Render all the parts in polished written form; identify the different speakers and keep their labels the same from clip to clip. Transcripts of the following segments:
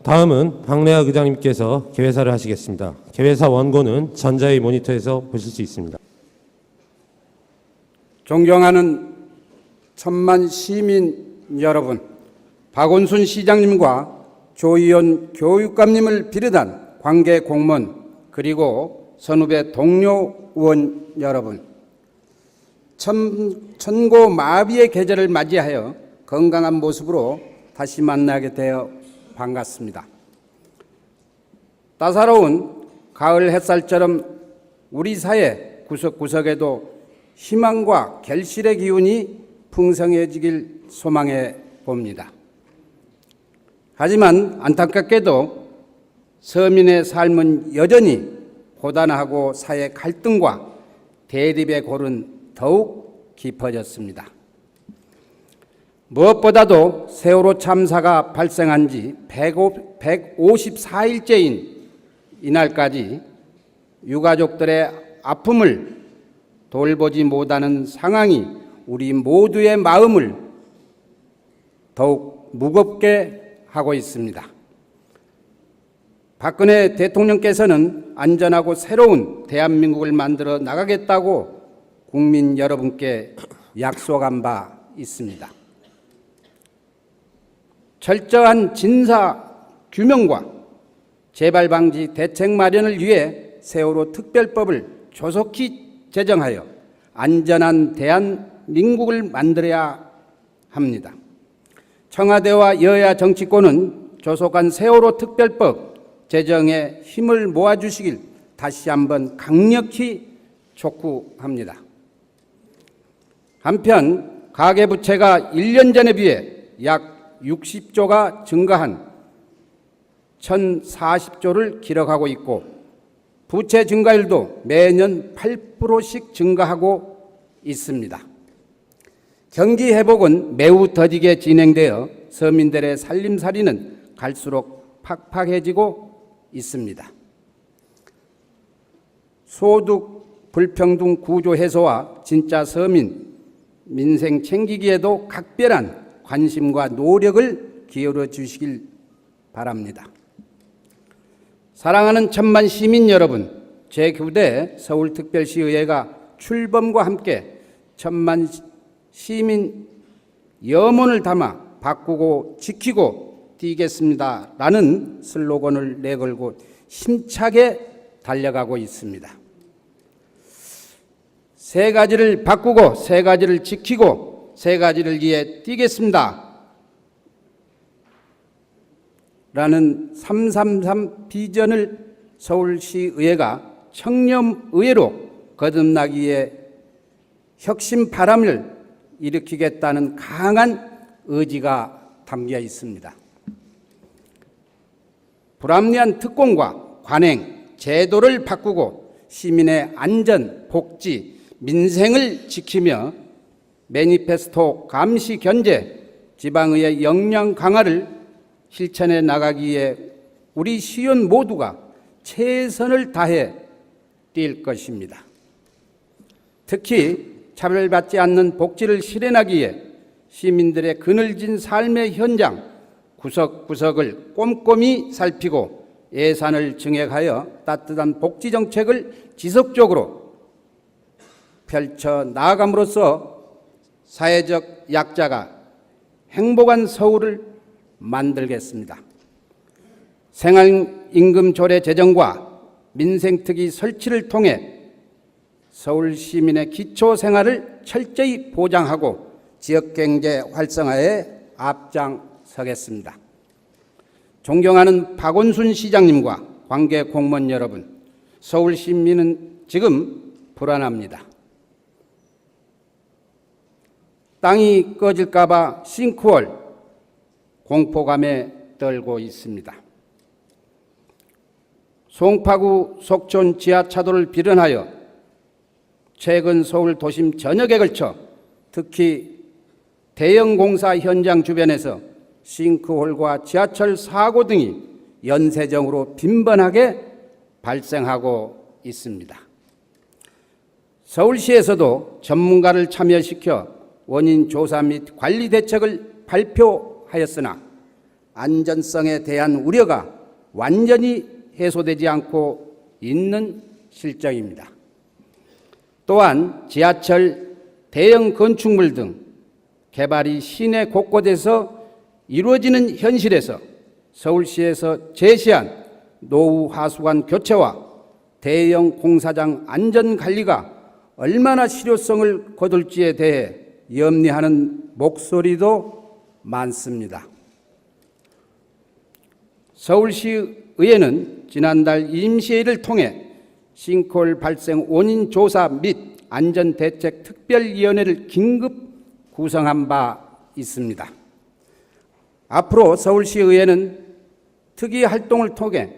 Speaker 1: 다음은 박래학 의장님께서 개회사를 하시겠습니다. 개회사 원고는 전자의 모니터에서 보실 수 있습니다.
Speaker 2: 존경하는 천만 시민 여러분, 박원순 시장님과 조희연 교육감님을 비롯한 관계 공무원 그리고 선후배 동료 의원 여러분, 천고 마비의 계절을 맞이하여 건강한 모습으로 다시 만나게 되어 반갑습니다. 따사로운 가을 햇살처럼 우리 사회 구석구석에도 희망과 결실의 기운이 풍성해지길 소망해 봅니다. 하지만 안타깝게도 서민의 삶은 여전히 고단하고 사회 갈등과 대립의 골은 더욱 깊어졌습니다. 무엇보다도 세월호 참사가 발생한 지 154일째인 이날까지 유가족들의 아픔을 돌보지 못하는 상황이 우리 모두의 마음을 더욱 무겁게 하고 있습니다. 박근혜 대통령께서는 안전하고 새로운 대한민국을 만들어 나가겠다고 국민 여러분께 약속한 바 있습니다. 철저한 진사 규명과 재발 방지 대책 마련을 위해 세월호 특별법을 조속히 제정하여 안전한 대한민국을 만들어야 합니다. 청와대와 여야 정치권은 조속한 세월호 특별법 제정에 힘을 모아주시길 다시 한번 강력히 촉구합니다. 한편 가계부채가 1년 전에 비해 약 60조가 증가한 1040조를 기록하고 있고 부채 증가율도 매년 8%씩 증가하고 있습니다. 경기 회복은 매우 더디게 진행되어 서민들의 살림살이는 갈수록 팍팍해지고 있습니다. 소득 불평등 구조 해소와 진짜 서민 민생 챙기기에도 각별한 관심과 노력을 기울여 주시길 바랍니다. 사랑하는 천만 시민 여러분, 제9대 서울특별시의회가 출범과 함께 천만 시민 염원을 담아 바꾸고 지키고 뛰겠습니다라는 슬로건을 내걸고 힘차게 달려가고 있습니다. 세 가지를 바꾸고 세 가지를 지키고 세 가지를 위해 뛰겠습니다 라는 333 비전을 서울시의회가 청렴의회로 거듭나기 위해 혁신 바람을 일으키겠다는 강한 의지가 담겨 있습니다. 불합리한 특권과 관행, 제도를 바꾸고 시민의 안전, 복지, 민생을 지키며 매니페스토 감시 견제, 지방의회 역량 강화를 실천해 나가기 위해 우리 시의원 모두가 최선을 다해 뛸 것입니다. 특히 차별받지 않는 복지를 실현하기 위해 시민들의 그늘진 삶의 현장 구석구석을 꼼꼼히 살피고 예산을 증액하여 따뜻한 복지 정책을 지속적으로 펼쳐 나아감으로써 사회적 약자가 행복한 서울을 만들겠습니다. 생활임금 조례 제정과 민생특위 설치를 통해 서울 시민의 기초 생활을 철저히 보장하고 지역경제 활성화에 앞장서겠습니다. 존경하는 박원순 시장님과 관계 공무원 여러분, 서울 시민은 지금 불안합니다. 땅이 꺼질까 봐 싱크홀 공포감에 떨고 있습니다. 송파구 속촌 지하차도를 비롯하여 최근 서울 도심 전역에 걸쳐 특히 대형 공사 현장 주변에서 싱크홀과 지하철 사고 등이 연쇄적으로 빈번하게 발생하고 있습니다. 서울시에서도 전문가를 참여시켜 원인 조사 및 관리 대책을 발표하였으나 안전성에 대한 우려가 완전히 해소되지 않고 있는 실정입니다. 또한 지하철, 대형 건축물 등 개발이 시내 곳곳에서 이루어지는 현실에서 서울시에서 제시한 노후 하수관 교체와 대형 공사장 안전관리가 얼마나 실효성을 거둘지에 대해 염려하는 목소리도 많습니다. 서울시의회는 지난달 임시회의를 통해 싱크홀 발생 원인 조사 및 안전대책 특별위원회를 긴급 구성한 바 있습니다. 앞으로 서울시의회는 특위 활동을 통해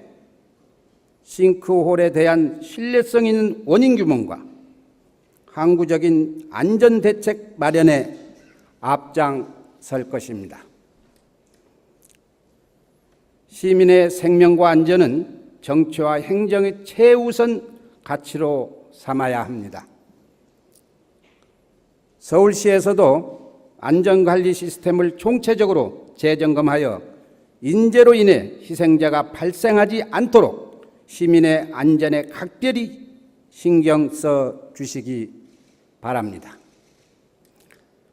Speaker 2: 싱크홀에 대한 신뢰성 있는 원인 규명과 항구적인 안전대책 마련에 앞장설 것입니다. 시민의 생명과 안전은 정치와 행정의 최우선 가치로 삼아야 합니다. 서울시에서도 안전관리 시스템을 총체적으로 재점검하여 인재로 인해 희생자가 발생하지 않도록 시민의 안전에 각별히 신경 써 주시기 바랍니다.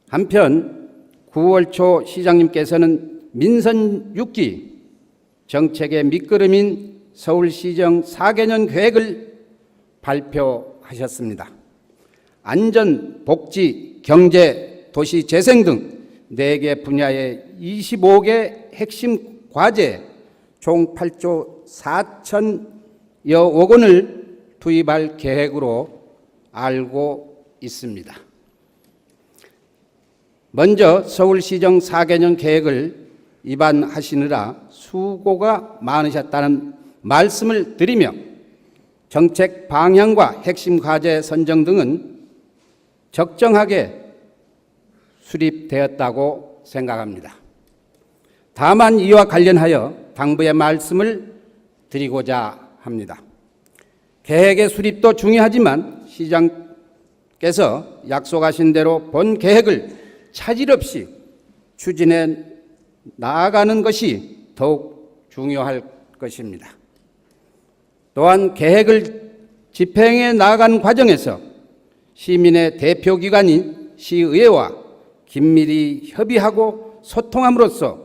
Speaker 2: 한편 9월 초 시장님께서는 민선 6기 정책의 밑거름인 서울시정 4개년 계획을 발표하셨습니다. 안전, 복지, 경제, 도시 재생 등 4개 분야의 25개 핵심 과제 총 8조 4천여억 원을 투입할 계획으로 알고 있습니다. 먼저 서울시정 4개년 계획을 입안하시느라 수고가 많으셨다는 말씀을 드리며 정책 방향과 핵심 과제 선정 등은 적정하게 수립되었다고 생각합니다. 다만 이와 관련하여 당부의 말씀을 드리고자 합니다. 계획의 수립도 중요하지만 시장께서 약속하신 대로 본 계획을 차질 없이 추진해 나아가는 것이 더욱 중요할 것입니다. 또한 계획을 집행해 나아가는 과정에서 시민의 대표기관인 시의회와 긴밀히 협의하고 소통함으로써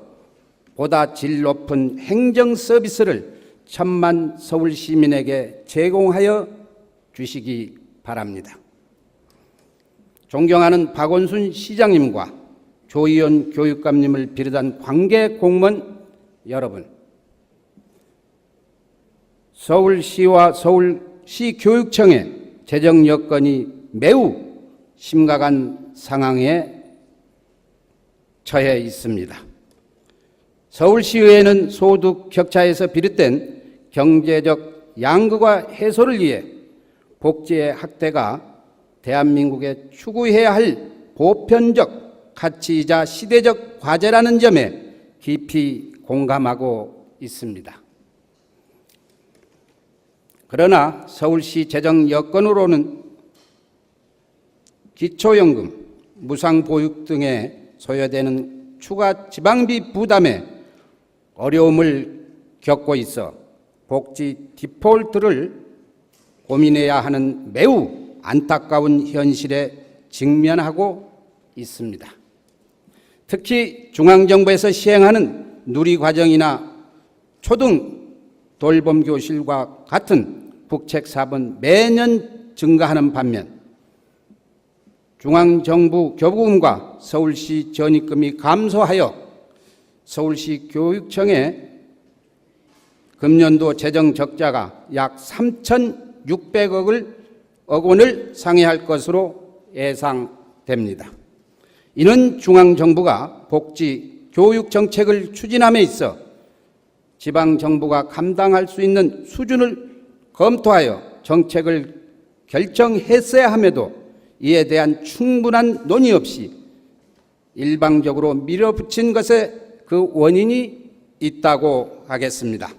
Speaker 2: 보다 질 높은 행정 서비스를 천만 서울 시민에게 제공하여 주시기 바랍니다. 존경하는 박원순 시장님과 조희연 교육감님을 비롯한 관계 공무원 여러분, 서울시와 서울시 교육청의 재정 여건이 매우 심각한 상황에 처해 있습니다. 서울시의회는 소득 격차에서 비롯된 경제적 양극화 해소를 위해 복지의 확대가 대한민국에 추구해야 할 보편적 가치이자 시대적 과제라는 점에 깊이 공감하고 있습니다. 그러나 서울시 재정 여건으로는 기초연금, 무상보육 등에 소요되는 추가 지방비 부담에 어려움을 겪고 있어 복지 디폴트를 고민해야 하는 매우 안타까운 현실에 직면하고 있습니다. 특히 중앙정부에서 시행하는 누리과정이나 초등 돌봄교실과 같은 국책사업은 매년 증가하는 반면 중앙정부 교부금과 서울시 전입금이 감소하여 서울시 교육청의 금년도 재정 적자가 약 3,600억 원을 상회할 것으로 예상됩니다. 이는 중앙정부가 복지, 교육 정책을 추진함에 있어 지방정부가 감당할 수 있는 수준을 검토하여 정책을 결정했어야 함에도 이에 대한 충분한 논의 없이 일방적으로 밀어붙인 것에 그 원인이 있다고 하겠습니다.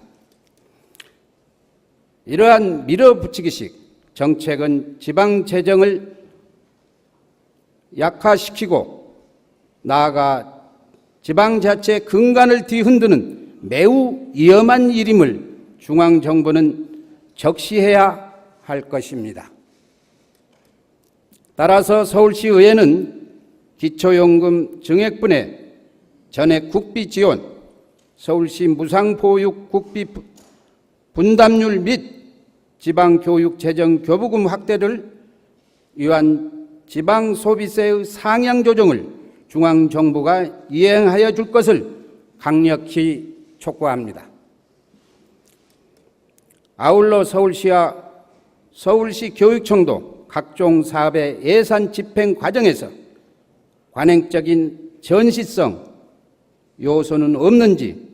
Speaker 2: 이러한 밀어붙이기식 정책은 지방 재정을 약화시키고 나아가 지방자치의 근간을 뒤흔드는 매우 위험한 일임을 중앙정부는 적시해야 할 것입니다. 따라서 서울시의회는 기초연금 증액분의 전액 국비 지원, 서울시 무상보육 국비 분담률 및 지방교육재정교부금 확대를 위한 지방소비세의 상향 조정을 중앙정부가 이행하여 줄 것을 강력히 촉구합니다. 아울러 서울시와 서울시 교육청도 각종 사업의 예산 집행 과정에서 관행적인 전시성 요소는 없는지,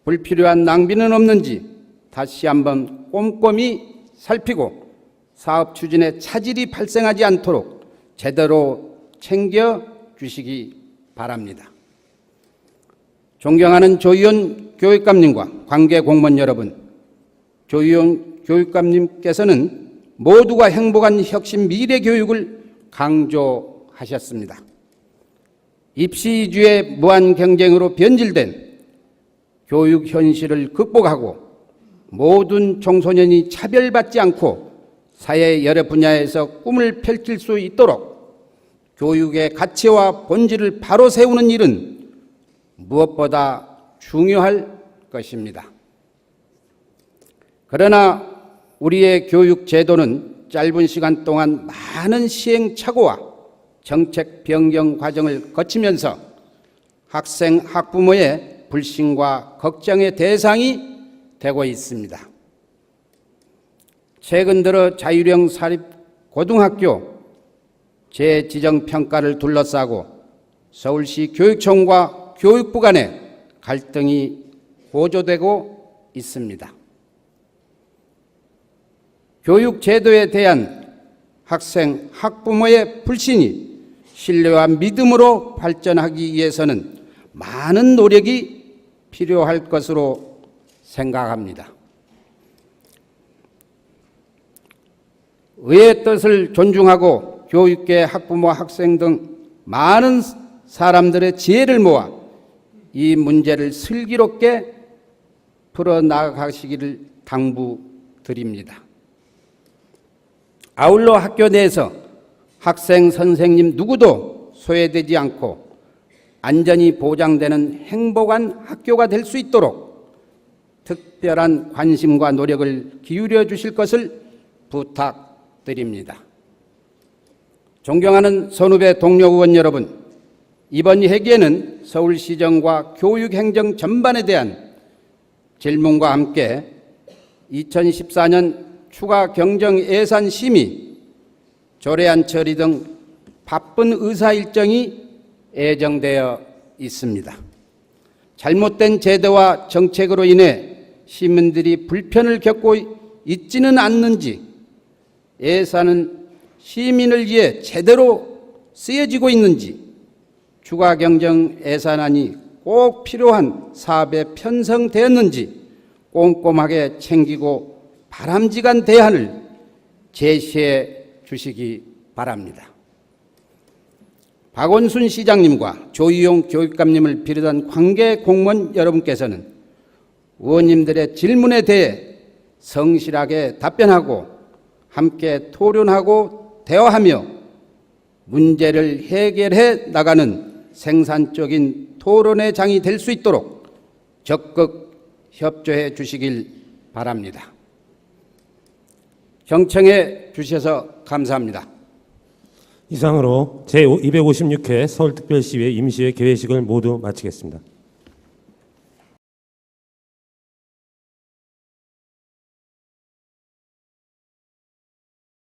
Speaker 2: 불필요한 낭비는 없는지 다시 한번 꼼꼼히 살피고 사업 추진에 차질이 발생하지 않도록 제대로 챙겨주시기 바랍니다. 존경하는 조희연 교육감님과 관계 공무원 여러분, 조희연 교육감님께서는 모두가 행복한 혁신 미래 교육을 강조하셨습니다. 입시 위주의 무한 경쟁으로 변질된 교육 현실을 극복하고 모든 청소년이 차별받지 않고 사회 여러 분야에서 꿈을 펼칠 수 있도록 교육의 가치와 본질을 바로 세우는 일은 무엇보다 중요할 것입니다. 그러나 우리의 교육 제도는 짧은 시간 동안 많은 시행착오와 정책 변경 과정을 거치면서 학생, 학부모의 불신과 걱정의 대상이 되고 있습니다. 최근 들어 자율형 사립 고등학교 재지정 평가를 둘러싸고 서울시 교육청과 교육부 간의 갈등이 고조되고 있습니다. 교육 제도에 대한 학생, 학부모의 불신이 신뢰와 믿음으로 발전하기 위해서는 많은 노력이 필요할 것으로 생각합니다. 의회의 뜻을 존중하고 교육계, 학부모, 학생 등 많은 사람들의 지혜를 모아 이 문제를 슬기롭게 풀어나가시기를 당부드립니다. 아울러 학교 내에서 학생, 선생님 누구도 소외되지 않고 안전이 보장되는 행복한 학교가 될 수 있도록 특별한 관심과 노력을 기울여 주실 것을 부탁드립니다. 존경하는 선후배 동료 의원 여러분, 이번 회기에는 서울시정과 교육행정 전반에 대한 질문과 함께 2014년 추가 경정 예산 심의, 조례안 처리 등 바쁜 의사 일정이 예정되어 있습니다. 잘못된 제도와 정책으로 인해 시민들이 불편을 겪고 있지는 않는지, 예산은 시민을 위해 제대로 쓰여지고 있는지, 추가 경정 예산안이 꼭 필요한 사업에 편성되었는지 꼼꼼하게 챙기고 바람직한 대안을 제시해 주시기 바랍니다. 박원순 시장님과 조희용 교육감님을 비롯한 관계 공무원 여러분께서는 의원님들의 질문에 대해 성실하게 답변하고 함께 토론하고 대화하며 문제를 해결해 나가는 생산적인 토론의 장이 될 수 있도록 적극 협조해 주시길 바랍니다. 경청해 주셔서 감사합니다.
Speaker 1: 이상으로 제256회 서울특별시의회 임시회 개회식을 모두 마치겠습니다.